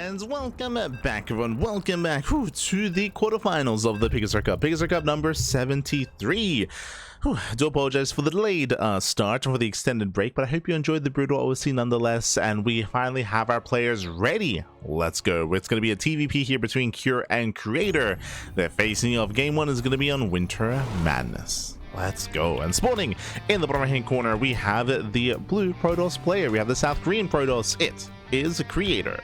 And welcome back, everyone. Welcome back to the quarterfinals of the PiGosaur Cup. PiGosaur Cup number 73. Do apologize for the delayed start for the extended break, but I hope you enjoyed the brutal OSC nonetheless, and we finally have our players ready. Let's go. It's going to be a TvP here between Cure and Creator. They're facing off. Game 1 is going to be on Winter Madness. Let's go. And spawning in the bottom right hand corner, we have the blue Protoss player. We have the South Korean Protoss. It is Creator.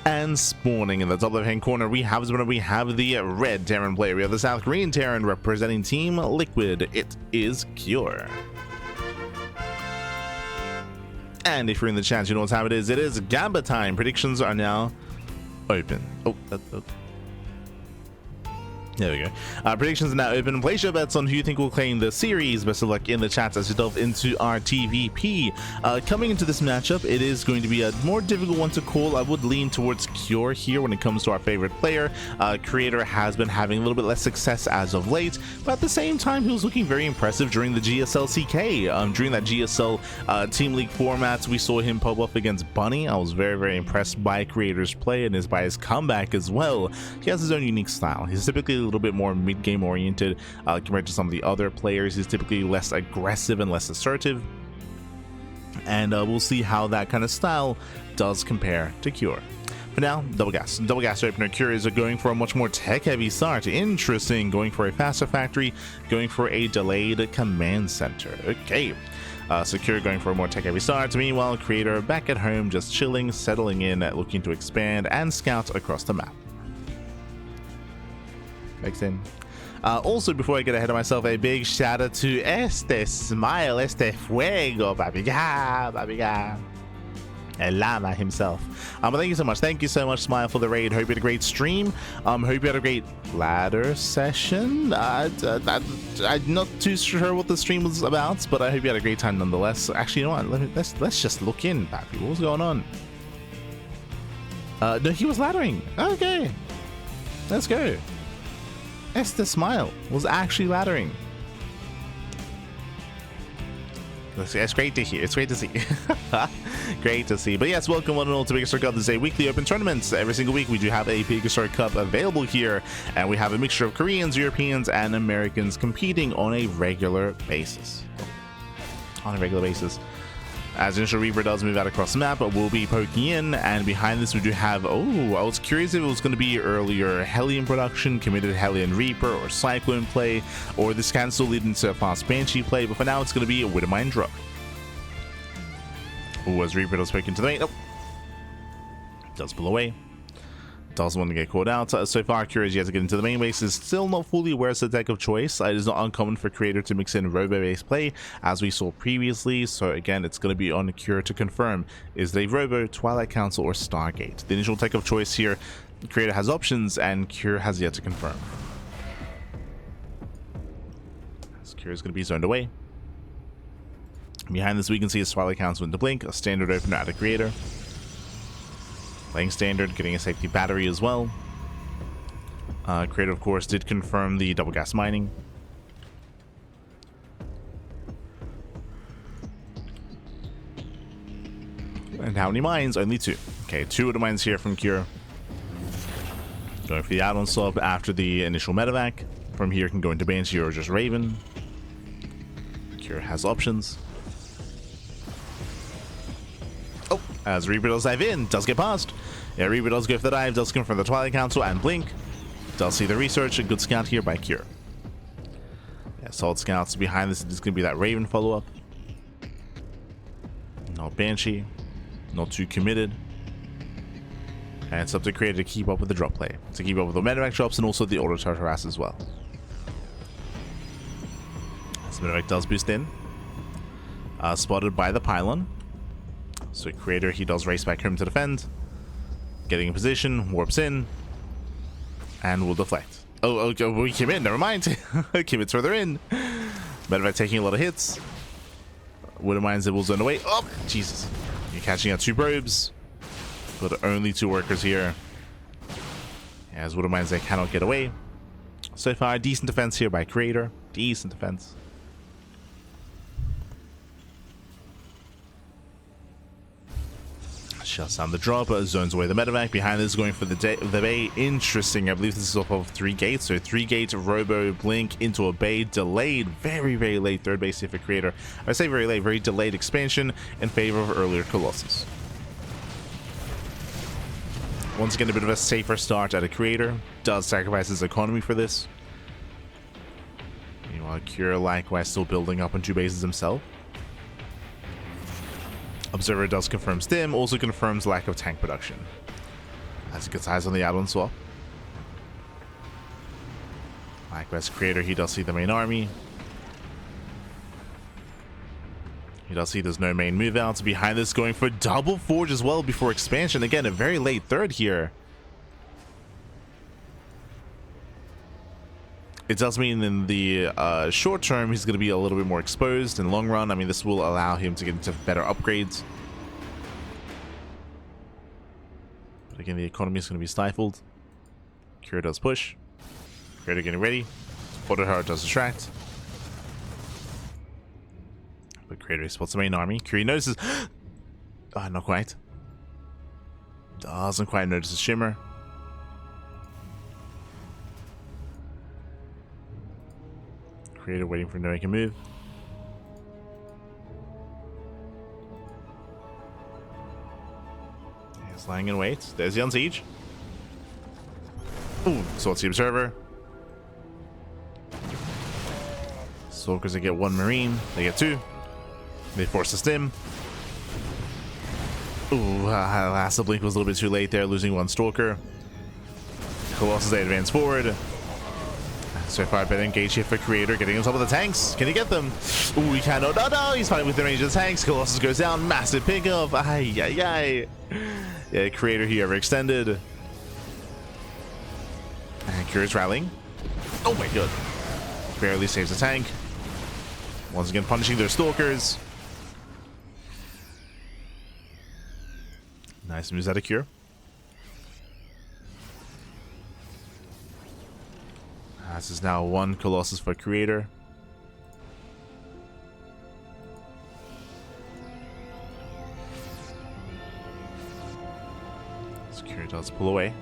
And spawning in the top left hand corner, we have the red Terran player. We have the South Korean Terran representing Team Liquid. It is Cure. And if you're in the chat, you know what time it is. It is Gamba time. Predictions are now open. There we go. Predictions are now open. Place your bets on who you think will claim the series. Best of luck in the chat as we delve into our TvP. Coming into this matchup, it is going to be a more difficult one to call. I would lean towards Cure here when it comes to our favorite player. Creator has been having a little bit less success as of late, but at the same time, he was looking very impressive during the GSL CK. During that GSL Team League format, we saw him pop up against Bunny. I was very, very impressed by Creator's play and by his comeback as well. He has his own unique style. He's typically a little bit more mid-game oriented compared to some of the other players. He's typically less aggressive and less assertive, and we'll see how that kind of style does compare to Cure. For now, double gas opener. Cure is going for a much more tech-heavy start. Interesting. Going for a faster factory, going for a delayed command center. Okay. Secure going for a more tech-heavy start. Meanwhile, Creator back at home, just chilling, settling in, looking to expand and scout across the map. Also, before I get ahead of myself, a big shout out to Este Smile, Este Fuego, Babiga, El Llama himself. But thank you so much, Smile, for the raid. Hope you had a great stream. Hope you had a great ladder session. I'm not too sure what the stream was about, but I hope you had a great time nonetheless. Actually, you know what? Let's just look in, Pappy. What was going on? No, he was laddering. Okay, let's go. Esther Smile was actually laddering. It's great to hear. It's great to see. Great to see. But yes, welcome one and all to PiGosaur Cup. This is a weekly open tournament. Every single week we do have a PiGosaur Cup available here, and we have a mixture of Koreans, Europeans, and Americans competing on a regular basis. As initial Reaper does move out across the map, we'll be poking in, and behind this we do have, I was curious if it was going to be earlier Hellion production, committed Hellion Reaper, or Cyclone play, or this can still lead into a fast Banshee play, but for now it's going to be a Widowmine drop. As Reaper does poke into the main, does pull away. Doesn't want to get caught out. So far, Cure is yet to get into the main base. Is still not fully aware it's the deck of choice. It is not uncommon for Creator to mix in Robo-based play, as we saw previously. So again, it's going to be on Cure to confirm. Is it a Robo, Twilight Council, or Stargate? The initial deck of choice here, Creator has options, and Cure has yet to confirm. As Cure is going to be zoned away. Behind this, we can see a Twilight Council into Blink, a standard opener out of Creator. Playing standard, getting a safety battery as well. Creator, of course, did confirm the double gas mining. And how many mines? Only 2. Okay, 2 of the mines here from Cure. Going for the add-on sub after the initial medevac. From here, can go into Banshee or just Raven. Cure has options. As Reaper does dive in, does get past. Yeah, Reaper does go for the dive, does confirm the Twilight Council and Blink. Does see the research, a good scout here by Cure. Yeah, solid scouts behind this. It's going to be that Raven follow-up. No Banshee. Not too committed. And it's up to Creator to keep up with the drop play. To keep up with the medevac drops and also the auto turret harass as well. This medevac does boost in. Spotted by the pylon. So Creator, he does race back home to defend. Getting in position, warps in, and will deflect. We came in, never mind. Kimmit's further in. Medevac taking a lot of hits. Widowmine's will zone away. Oh, Jesus. You're catching out 2 probes, but only 2 workers here. As Widowmine's, they cannot get away. So far, decent defense here by Creator. Decent defense. Shuts down the drop, zones away the medevac. Behind this, going for the bay. Interesting. I believe this is off of 3 gates. So 3 gates, Robo, Blink into a bay. Delayed. Very, very late third base here for Creator. I say very late, very delayed expansion in favor of earlier Colossus. Once again, a bit of a safer start at a Creator. Does sacrifice his economy for this. Meanwhile, Cure likewise still building up on 2 bases himself. Observer does confirm stim, also confirms lack of tank production. As he gets eyes on the add-on swap. Likewise, Creator, he does see the main army. He does see there's no main move out. Behind this, going for double forge as well before expansion. Again, a very late third here. It does mean in the short term, he's going to be a little bit more exposed. In the long run, I mean, this will allow him to get into better upgrades. But again, the economy is going to be stifled. Cure does push. Creator getting ready. Auto Heart does distract. But Creator spots the main army. Cure notices. Not quite. Doesn't quite notice the shimmer. Creator waiting for Noah to move. He's lying in wait. There's the on siege. Ooh, sorts the observer. Stalkers, they get 1 marine. They get 2. They force the stim. Ooh, last blink was a little bit too late there, losing 1 stalker. Colossus, they advance forward. So far, better engage here for Creator, getting on top of the tanks. Can he get them? Ooh, he cannot. No, he's fighting with the range of the tanks. Colossus goes down. Massive pickup. Ay, ay, ay. Yeah, Creator here overextended. And Curious rallying. Oh my god. Barely saves the tank. Once again, punishing their stalkers. Nice moves out of Cure. This is now 1 Colossus for Creator. Security does pull away.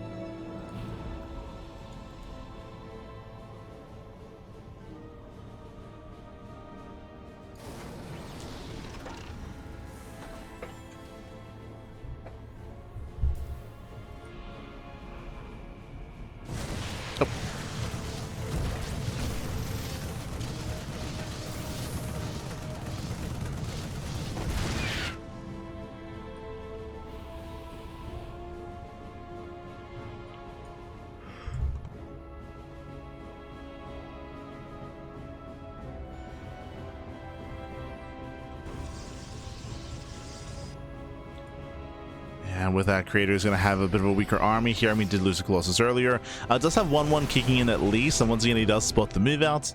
And with that, Creator is going to have a bit of a weaker army here. I mean, did lose a Colossus earlier. Does have 1-1 kicking in at least. And once again, he does spot the move out.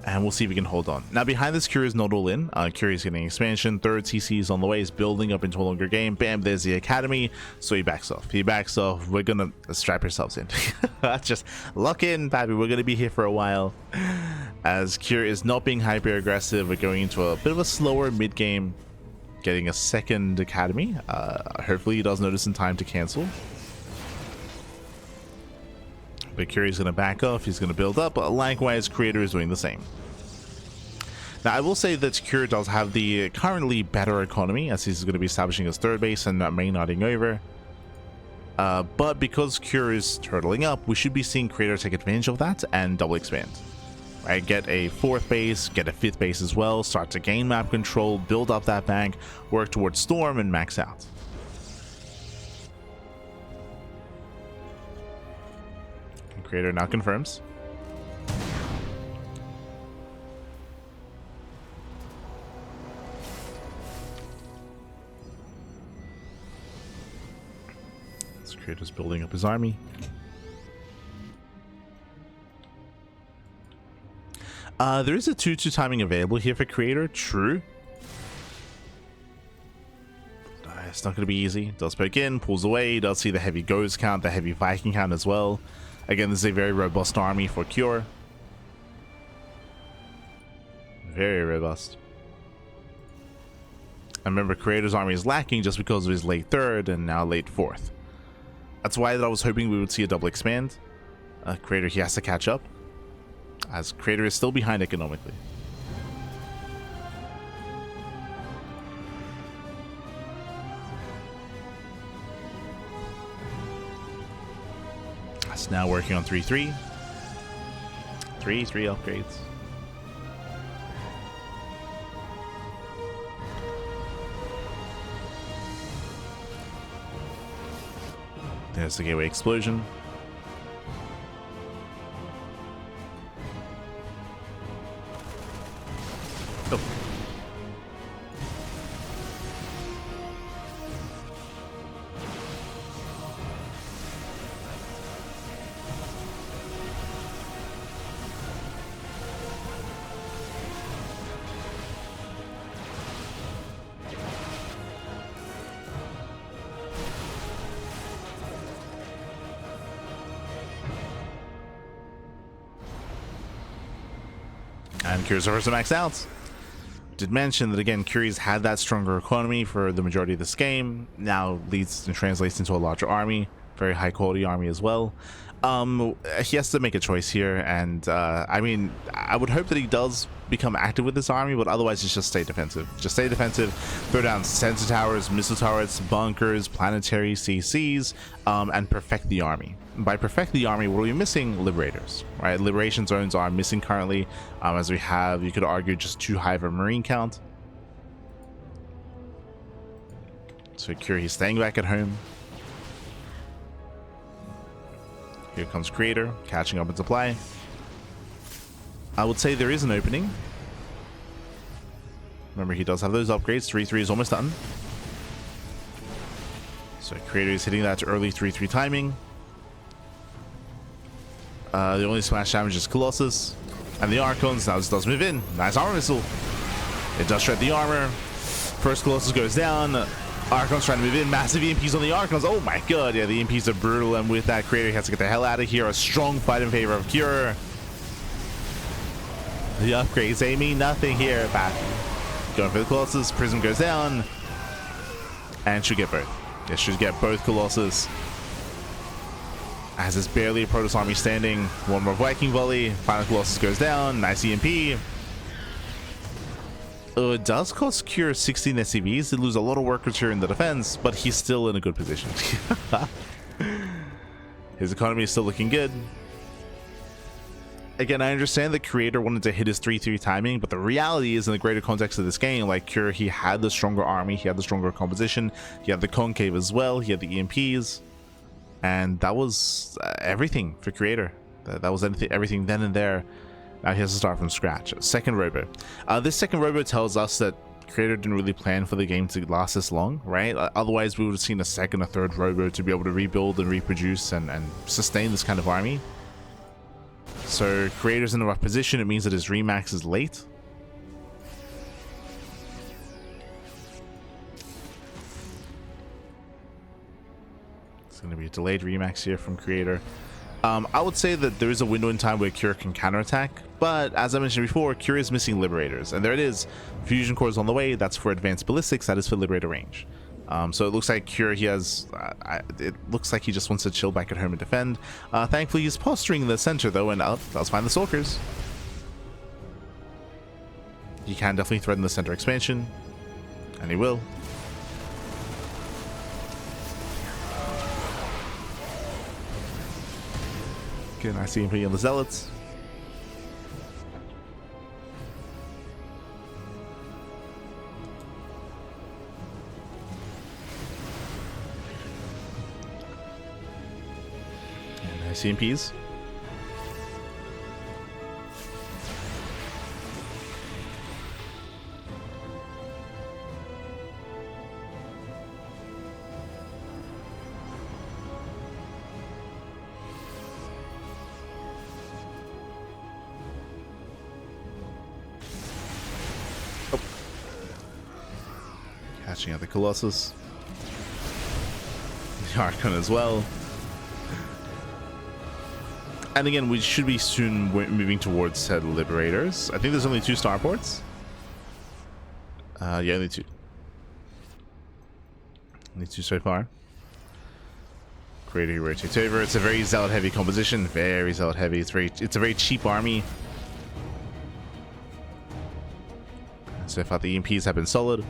And we'll see if we can hold on. Now, behind this, Cure is not all in. Cure is getting expansion. Third TC is on the way. He's building up into a longer game. Bam, there's the Academy. So he backs off. He backs off. We're going to strap yourselves in. Just lock in, baby. We're going to be here for a while. As Cure is not being hyper aggressive. We're going into a bit of a slower mid game. Getting a second Academy. Hopefully he does notice in time to cancel. But Curie's going to back off. He's going to build up. Likewise, Creator is doing the same. Now, I will say that Cure does have the currently better economy, as he's going to be establishing his third base and main nodding over. But because Cure is turtling up, we should be seeing Creator take advantage of that and double expand. Right, get a 4th base, get a 5th base as well, start to gain map control, build up that bank, work towards Storm, and max out. And Creator now confirms. This Creator's building up his army. There is a 2-2 timing available here for Creator, true. It's not going to be easy. Does poke in, pulls away, does see the heavy Ghost count, the heavy Viking count as well. Again, this is a very robust army for Cure. Very robust. And remember, Creator's army is lacking just because of his late 3rd and now late 4th. That's why that I was hoping we would see a double expand. Creator, he has to catch up, as Creator is still behind economically. That's now working on 3-3. 3 upgrades. There's the gateway explosion. Oh. And Curious first to max out. Did mention that again, Curious had that stronger economy for the majority of this game. Now leads and translates into a larger army, very high quality army as well. He has to make a choice here, and I mean, I would hope that he does become active with this army, but otherwise it's just stay defensive. Just stay defensive, throw down sensor towers, missile turrets, bunkers, planetary CCs, and perfect the army. By perfect the army, what are we missing? Liberators, right? Liberation zones are missing currently, as we have, you could argue, just too high of a marine count. So Curie staying back at home. Here comes Creator, catching up in supply. I would say there is an opening. Remember, he does have those upgrades. 3-3 is almost done. So Creator is hitting that early 3-3 timing. The only smash damage is Colossus. And the Archons, now this does move in. Nice armor missile. It does shred the armor. First Colossus goes down. Archons trying to move in. Massive EMPs on the Archons. Oh my god, yeah, the EMPs are brutal. And with that, Creator has to get the hell out of here. A strong fight in favor of Cure. The upgrades, they mean nothing here. Back. Going for the Colossus. Prism goes down. And should get both. It should get both Colossus. As it's barely a Protoss army standing. One more Viking volley. Final Colossus goes down. Nice EMP. It does cost Cure 16 SCVs. They lose a lot of workers here in the defense, but he's still in a good position. His economy is still looking good. Again, I understand the Creator wanted to hit his 3-3 timing, but the reality is, in the greater context of this game, like Cure, he had the stronger army, he had the stronger composition, he had the concave as well, he had the EMPs, and that was everything for Creator. That was everything then and there. Now he has to start from scratch. Second robo. This second robo tells us that Creator didn't really plan for the game to last this long, right? Otherwise, we would have seen a second or third robo to be able to rebuild and reproduce and sustain this kind of army. So Creator's in a rough position. It means that his remax is late. It's going to be a delayed remax here from Creator. I would say that there is a window in time where Cure can counterattack, but as I mentioned before, Cure is missing Liberators, and there it is. Fusion Core is on the way. That's for advanced ballistics. That is for Liberator range. So it looks like Cure, he has, it looks like he just wants to chill back at home and defend. Thankfully, he's posturing in the center though, and let's find the Stalkers. He can definitely threaten the center expansion, and he will. Okay, I see him putting on the Zealots. And I see CMPs. Catching out the Colossus. The Archon as well. And again, we should be soon moving towards said Liberators. I think there's only 2 starports. Yeah, only 2. Only 2 so far. Creator rotates over. It's a very zealot heavy composition. Very zealot heavy. It's a very cheap army. So far the EMPs have been solid.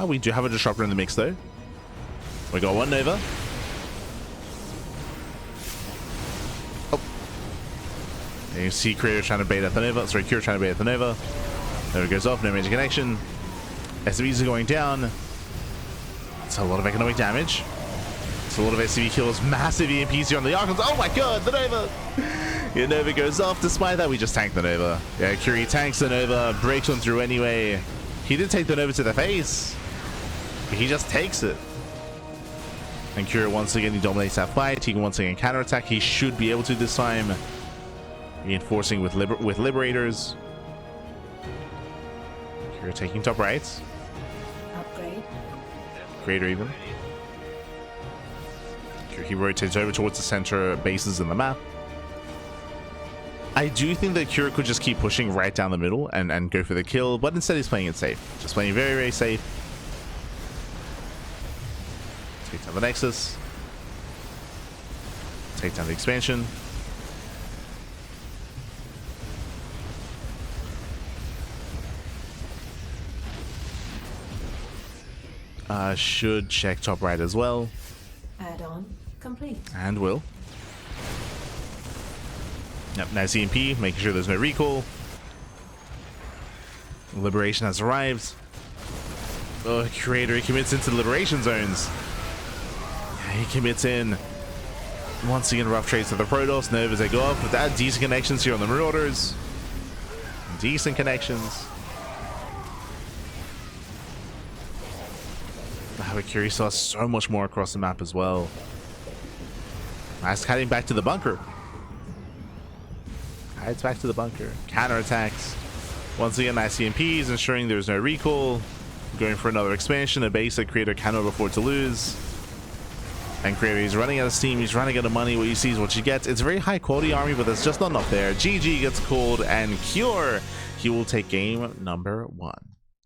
We do have a disruptor in the mix though. We got 1 Nova. Oh. And you see Creator trying to bait at the Nova. Sorry, Cure trying to bait at the Nova. Nova goes off, no major connection. SCVs are going down. It's a lot of economic damage. It's a lot of SCV kills. Massive EMPs here on the Archons. Oh my god, the Nova! Yeah, Nova goes off. Despite that, we just tanked the Nova. Yeah, Curie tanks the Nova, breaks one through anyway. He did take the Nova to the face, but he just takes it. And Curie once again, he dominates that fight. He can once again counterattack. He should be able to this time. Reinforcing with Liberators. Curie taking top right. Upgrade. Greater even. He rotates over towards the center bases in the map. I do think that Kira could just keep pushing right down the middle and go for the kill, but instead he's playing it safe. Just playing very, very safe. Take down the Nexus. Take down the expansion. Should check top right as well. Add-on complete. And will. Yep, nice EMP, making sure there's no recall. Liberation has arrived. Oh, Creator, he commits into the liberation zones. Yeah, he commits in. Once again, rough trades to the Protoss. Novas, they go off with that. Decent connections here on the Marauders. Decent connections. But Curie saw so much more across the map as well. Nice heading back to the bunker. Hides back to the bunker. Counterattacks. Once again, nice EMPs, ensuring there's no recall. Going for another expansion, a base that Creator cannot afford to lose. And Creator, he's running out of steam, he's running out of money. What you see is what you get. It's a very high quality army, but there's just not enough there. GG gets called, and Cure, he will take game number 1.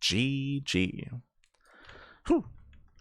GG. Whew.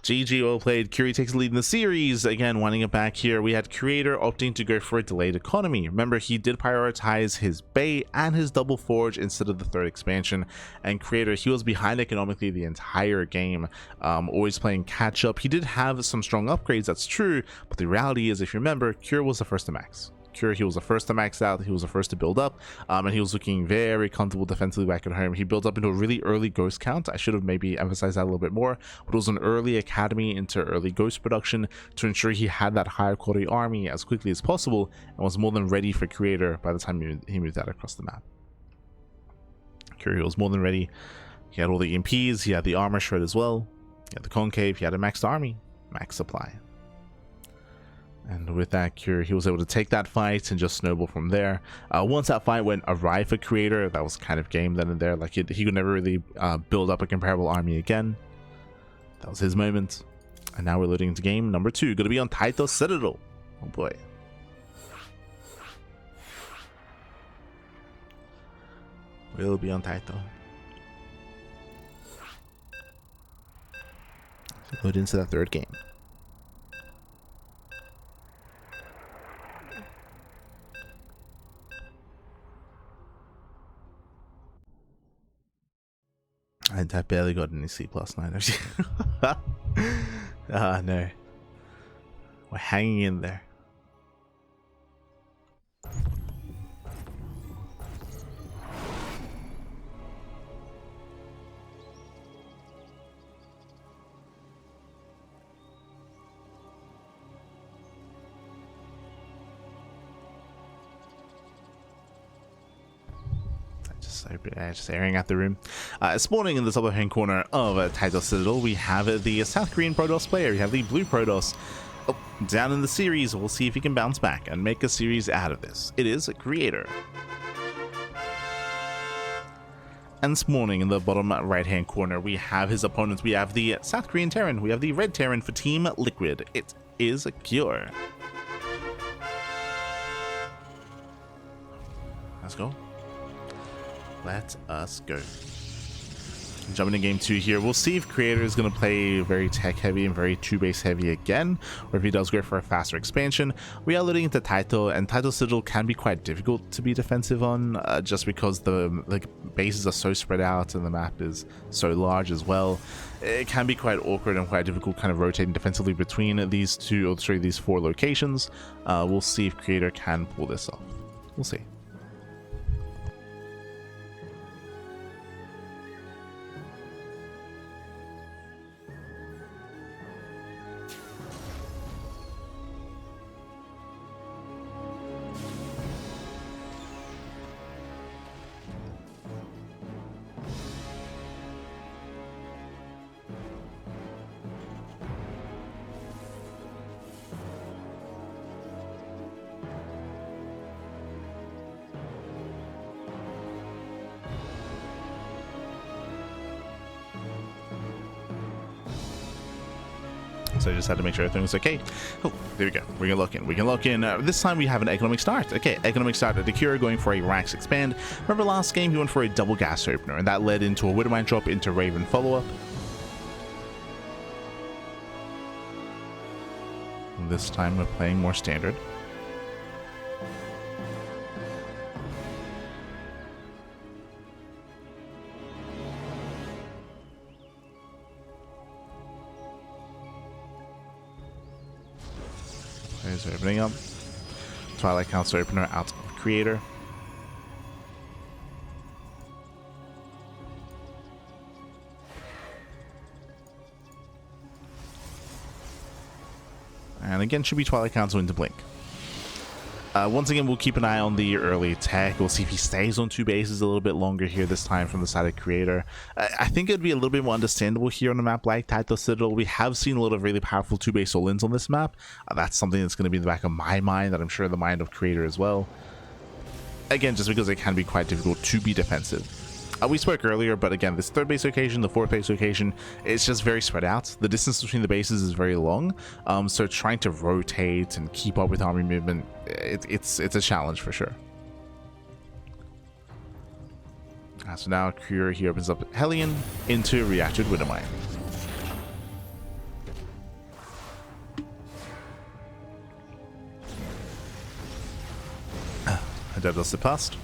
GG, well played. Curie takes the lead in the series. Again, winding it back here, we had Creator opting to go for a delayed economy. Remember, he did prioritize his Bay and his Double Forge instead of the 3rd expansion. And Creator, he was behind economically the entire game, always playing catch up. He did have some strong upgrades, that's true, but the reality is, if you remember, Cure was the first to max. Cure, he was the first to max out, he was the first to build up, and he was looking very comfortable defensively back at home. He built up into a really early ghost count. I should have maybe emphasized that a little bit more, but it was an early academy into early ghost production to ensure he had that higher quality army as quickly as possible and was more than ready for Creator by the time he moved out across the map. Cure, he was more than ready. He had all the EMPs, he had the armor shred as well, he had the concave, he had a maxed army, max supply. And with that Cure, he was able to take that fight and just snowball from there. Once that fight went awry for Creator, that was kind of game then and there. Like he could never really build up a comparable army again. That was his moment. And now we're loading into game number 2. Going to be on Taito Citadel. Oh boy. We'll be on Taito. Load into that 3rd game. I barely got any sleep last night. No. We're hanging in there. Just airing out the room. Spawning in the top hand corner of Taito Citadel, we have the South Korean Protoss player. We have the blue Protoss. Oh, down in the series. We'll see if he can bounce back and make a series out of this. It is a Creator. And spawning in the bottom right hand corner, we have his opponents. We have the South Korean Terran. We have the red Terran for Team Liquid. It is a Cure. Let's go. Let us go. Jumping to game 2 here, we'll see if Creator is going to play very tech heavy and very 2-base heavy again, or if he does go for a faster expansion. We are looking into Taito, and Taito Sigil can be quite difficult to be defensive on, just because the bases are so spread out and the map is so large as well. It can be quite awkward and quite difficult kind of rotating defensively between these these 4 locations. We'll see if Creator can pull this off. We'll see. So I just had to make sure everything was okay. Oh, there we go. We can lock in. We can lock in. This time we have an economic start. Okay, economic start at Akira going for a Rax expand. Remember last game he went for a double gas opener, and that led into a Widowmine drop into Raven follow-up. This time we're playing more standard. Players are opening up. Twilight Council opener out of Creator. And again, should be Twilight Council into Blink. Once again, we'll keep an eye on the early tech. We'll see if he stays on 2 bases a little bit longer here this time from the side of Creator. I think it'd be a little bit more understandable here on a map like Taito Citadel. We have seen a lot of really powerful 2-base all-ins on this map. That's something that's going to be in the back of my mind, that I'm sure in the mind of Creator as well. Again, just because it can be quite difficult to be defensive. We spoke earlier, but again, this 3rd base location, the 4th base location, it's just very spread out. The distance between the bases is very long, so trying to rotate and keep up with army movement, it's a challenge for sure. So now Creator here opens up Hellion into Reacted Widowmine. That does the past.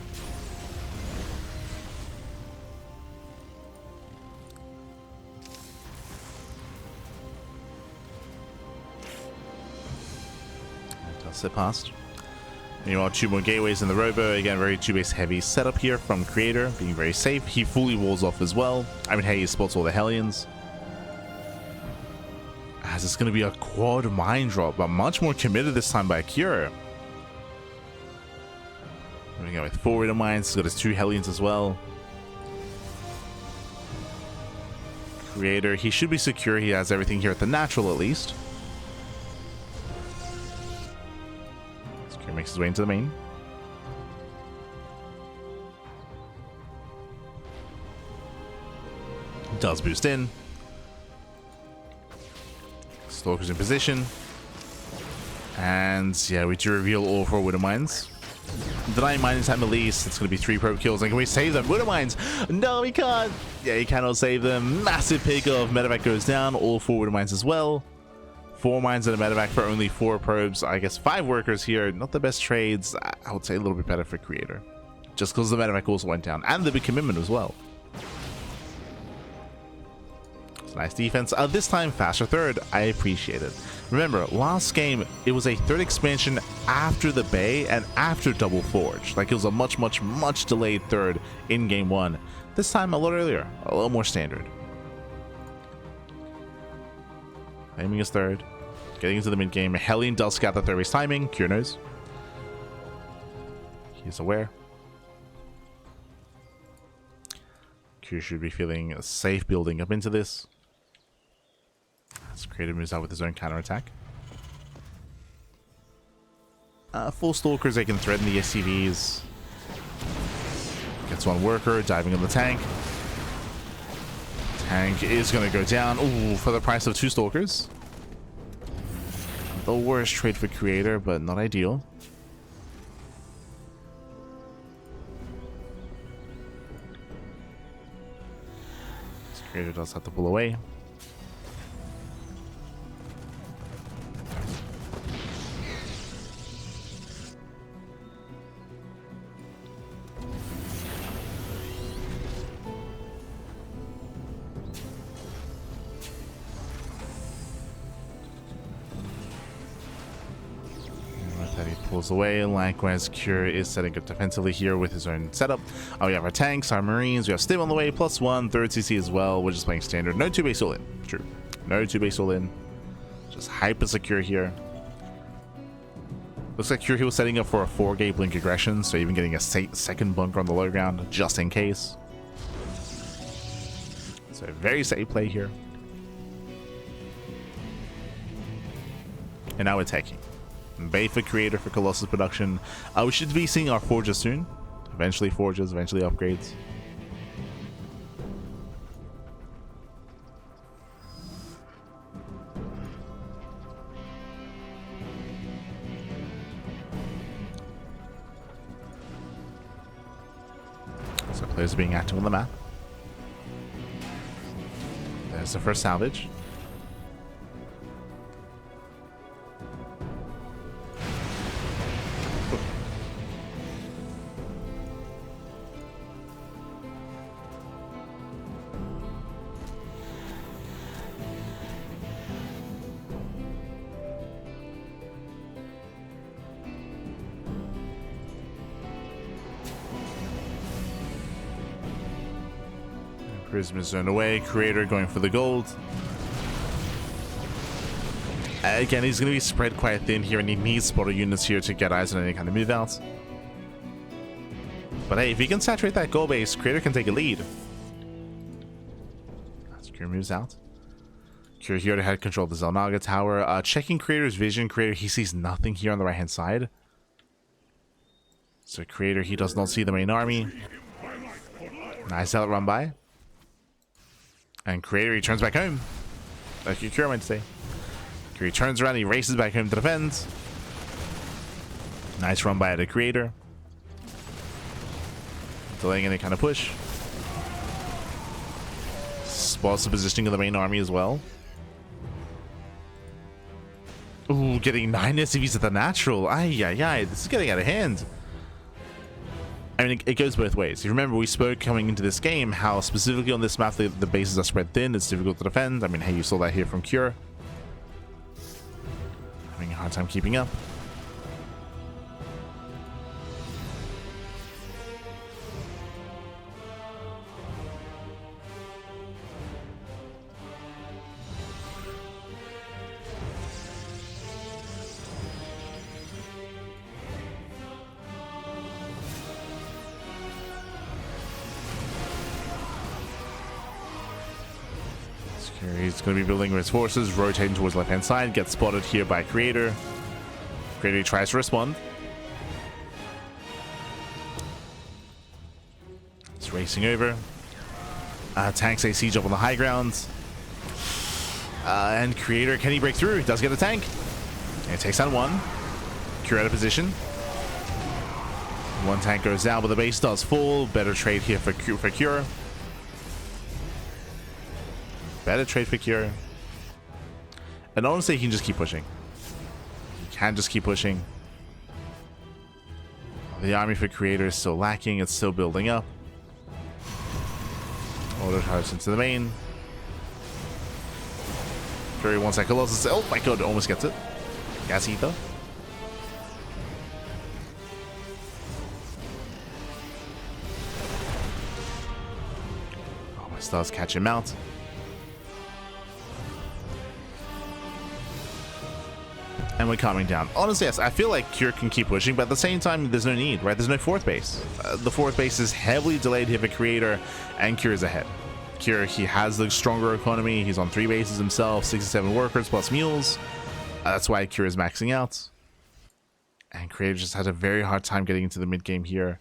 Sit past. Meanwhile, 2 more gateways in the robo. Again, very 2-base heavy setup here from Creator, being very safe. He fully walls off as well. I mean, hey, he spots all the Hellions. As it's going to be a quad mine drop, but much more committed this time by Akira. Moving on with 4 Widow Mines. He's got his 2 Hellions as well. Creator, he should be secure. He has everything here at the natural at least. Makes his way into the main. Does boost in. Stalker's in position. And yeah, we do reveal all 4 Widow Mines. Denying mining time at least. It's going to be 3 probe kills. And can we save them? Widow Mines! No, we can't! Yeah, he cannot save them. Massive pick off. Medevac goes down. All 4 Widow Mines as well. 4 mines and a medevac for only 4 probes. I guess 5 workers here. Not the best trades. I would say a little bit better for Creator. Just because the medevac also went down. And the big commitment as well. It's nice defense. This time, faster 3rd. I appreciate it. Remember, last game, it was a 3rd expansion after the Bay and after Double Forge. Like, it was a much delayed 3rd in game 1. This time, a lot earlier. A little more standard. Aiming his 3rd. Getting into the mid game. Hellion does scout the 3rd base timing. Cure knows. He's aware. Cure should be feeling safe building up into this. As Creator moves out with his own counterattack. Full Stalkers, they can threaten the SCVs. Gets 1 worker, diving on the tank. Tank is going to go down. Ooh, for the price of 2 Stalkers. The worst trade for Creator, but not ideal. Creator does have to pull away. Pulls away. Likewise, Cure is setting up defensively here with his own setup. Oh, we have our tanks, our marines, we have Stim on the way, +1, third CC as well. We're just playing standard. No 2-base all in. True. No 2-base all in. Just hyper secure here. Looks like Cure he was setting up for a 4-gate blink aggression, so even getting a second bunker on the low ground just in case. So very safe play here. And now we're taking. Bait for Creator for Colossus production. We should be seeing our forges soon. Eventually forges, eventually upgrades. So players are being active on the map. There's the first salvage. Prism is zoned away. Creator going for the gold. Again, he's going to be spread quite thin here, and he needs spotter units here to get eyes on any kind of move outs. But hey, if he can saturate that gold base, Creator can take a lead. As Cure moves out. Cure here to head control the Zelnaga tower. Checking Creator's vision. Creator, he sees nothing here on the right-hand side. So Creator, he does not see the main army. Nice zealot run by. And Creator, he turns back home. Like Cure might say. He turns around, he races back home to defend. Nice run by the Creator. Delaying any kind of push. Spots the positioning of the main army as well. Ooh, getting 9 SCVs at the natural. Ay, ay, ay. This is getting out of hand. I mean, it goes both ways. You remember we spoke coming into this game how specifically on this map the bases are spread thin. It's difficult to defend. I mean, hey, you saw that here from Cure. Having a hard time keeping up. He's going to be building his forces, rotating towards left hand side, gets spotted here by Creator. Creator tries to respond. He's racing over. Tanks a siege up on the high ground. And Creator, can he break through? He does get a tank. And he takes down one. Cure out of position. One tank goes down, but the base does fall. Better trade here for Cure. Better trade for Cure. And honestly, he can just keep pushing. He can just keep pushing. The army for Creator is still lacking. It's still building up. Auto charge into the main. Fury wants that Colossus. Oh my god, almost gets it. Gas Ether. Oh, my stars catch him out. And we're calming down. Honestly, yes, I feel like Cure can keep pushing, but at the same time, there's no need, right? There's no fourth base. The fourth base is heavily delayed here for Creator, and Cure is ahead. Cure, he has the stronger economy. He's on 3 bases himself, 67 workers plus mules. That's why Cure is maxing out. And Creator just had a very hard time getting into the mid game here.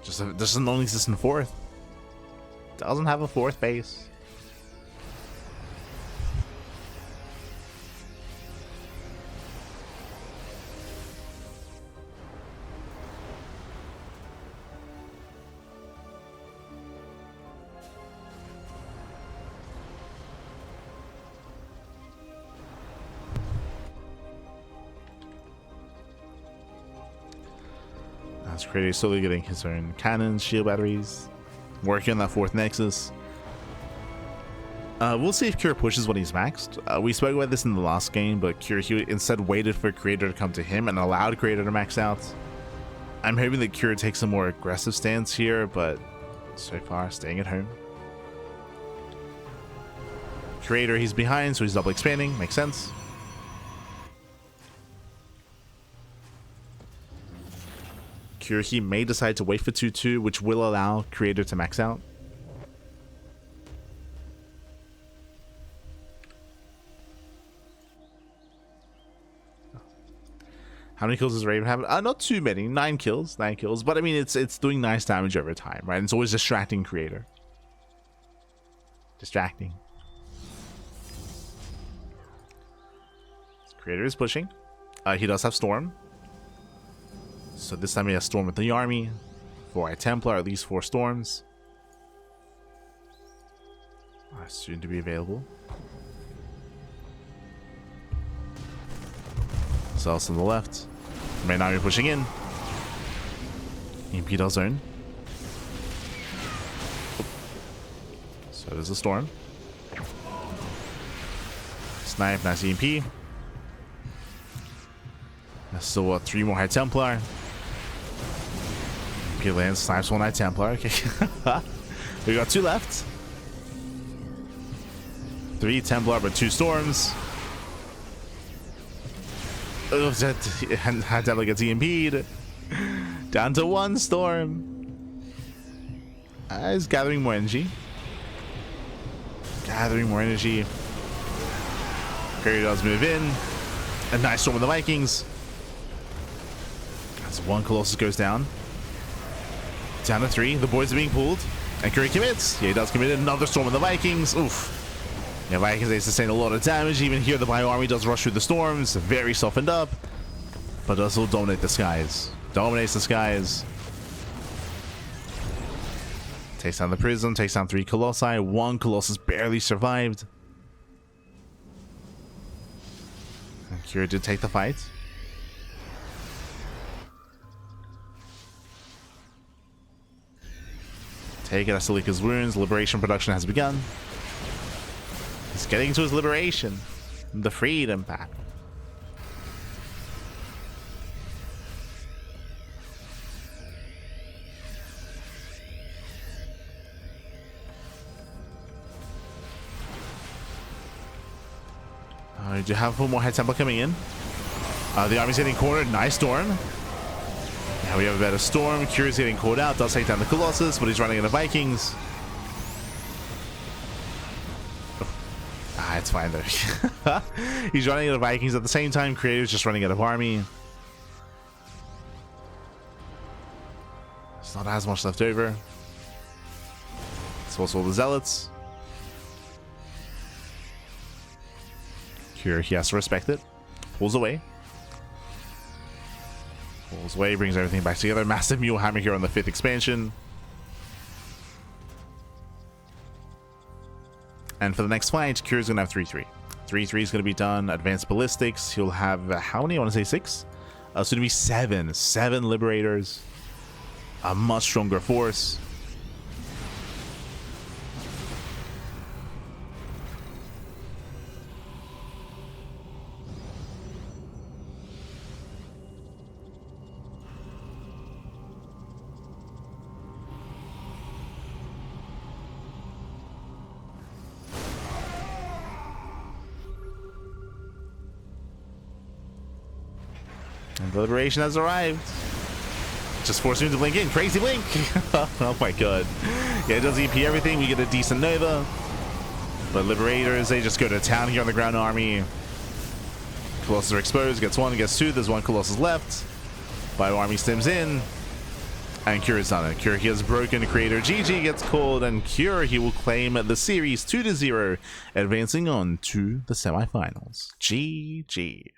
Just a non-existent fourth. Doesn't have a fourth base. As Creator is slowly getting his own cannons, shield batteries, working on that 4th Nexus. We'll see if Cure pushes when he's maxed. We spoke about this in the last game, but Cure he instead waited for Creator to come to him and allowed Creator to max out. I'm hoping that Cure takes a more aggressive stance here, but so far staying at home. Creator, he's behind, so he's double expanding. Makes sense. Cure, he may decide to wait for 2-2, which will allow Creator to max out. How many kills does Raven have? Not too many. 9 kills. 9 kills. But I mean, it's doing nice damage over time, right? And it's always distracting Creator. Distracting. Creator is pushing. He does have Storm. So this time he has Storm with the army. 4 High Templar, at least 4 Storms. Soon to be available. Cells on the left. May now be pushing in. EMP does zone. So there's a Storm. Snipe, nice EMP. That's still what, 3 more High Templar. EMP lands, snipes 1 High Templar. Okay. We got 2 left. 3 Templar, but 2 Storms. Oh, High Templar gets EMP'd. Down to 1 Storm. He's gathering more energy. Gathering more energy. Perry does move in. A nice Storm with the Vikings. As 1 Colossus goes down. Down to 3. The boys are being pulled. And Curry commits. Yeah, he does commit another Storm with the Vikings. Oof. Yeah, Vikings, they sustain a lot of damage. Even here, the Bio Army does rush through the storms. Very softened up. But does still dominate the skies. Dominates the skies. Takes down the prison. Takes down 3 Colossi. 1 Colossus barely survived. And Kira did take the fight. Take it, Asalika's wounds. Liberation production has begun. He's getting to his liberation. The freedom pack. Do you have 4 more High Templar coming in? The army's getting cornered. Nice Storm. Now we have a better Storm. Curious getting caught out. Does take down the Colossus, but he's running into Vikings. It's fine though. He's running out of Vikings at the same time. Creator's just running out of army. There's not as much left over. It's also the Zealots. Here he has to respect it. Pulls away. Pulls away, brings everything back together. Massive Mule Hammer here on the 5th expansion. And for the next fight, Kira's going to have 3-3. 3-3 is going to be done. Advanced Ballistics. He'll have, how many? I want to say 6. So it's going to be 7. 7 Liberators. A much stronger force. And the Liberation has arrived. Just forcing him to blink in. Crazy blink. Oh my god. Yeah, it does EP everything. We get a decent Nova. But Liberators, they just go to town here on the ground army. Colossus are exposed. Gets 1, gets 2. There's 1 Colossus left. Bio Army stems in. And Cure is done it. Cure, he has broken Creator. GG gets called. And Cure, he will claim the series 2-0. Advancing on to the semifinals. GG.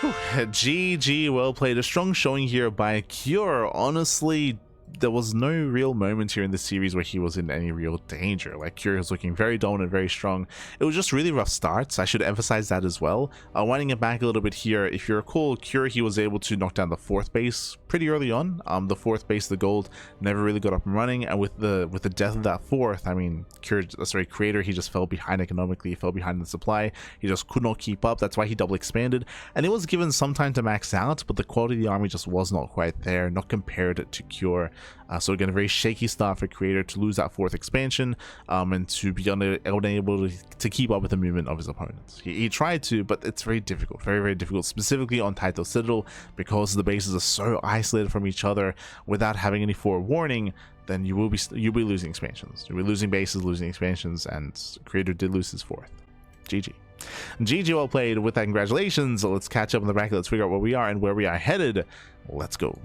GG, well played. A strong showing here by Cure. Honestly, there was no real moment here in this series where he was in any real danger. Like, Curie was looking very dominant, very strong. It was just really rough starts. I should emphasize that as well. Winding it back a little bit here, if you recall, Curie, he was able to knock down the 4th base pretty early on. The 4th base, the gold, never really got up and running, and with the death of that 4th, I mean, Creator, he just fell behind economically, he fell behind the supply, he just could not keep up. That's why he double expanded, and it was given some time to max out, but the quality of the army just was not quite there, not compared to Cure. So again, a very shaky start for Creator to lose that 4th expansion, and to be unable to keep up with the movement of his opponents. He tried to, but it's very difficult, very, very difficult, specifically on Taito Citadel, because the bases are so isolated from each other without having any forewarning. Then you'll be losing expansions. You'll be losing bases, losing expansions, and Creator did lose his 4th. GG. GG, well played. With that, congratulations. Let's catch up on the bracket. Let's figure out where we are and where we are headed. Let's go.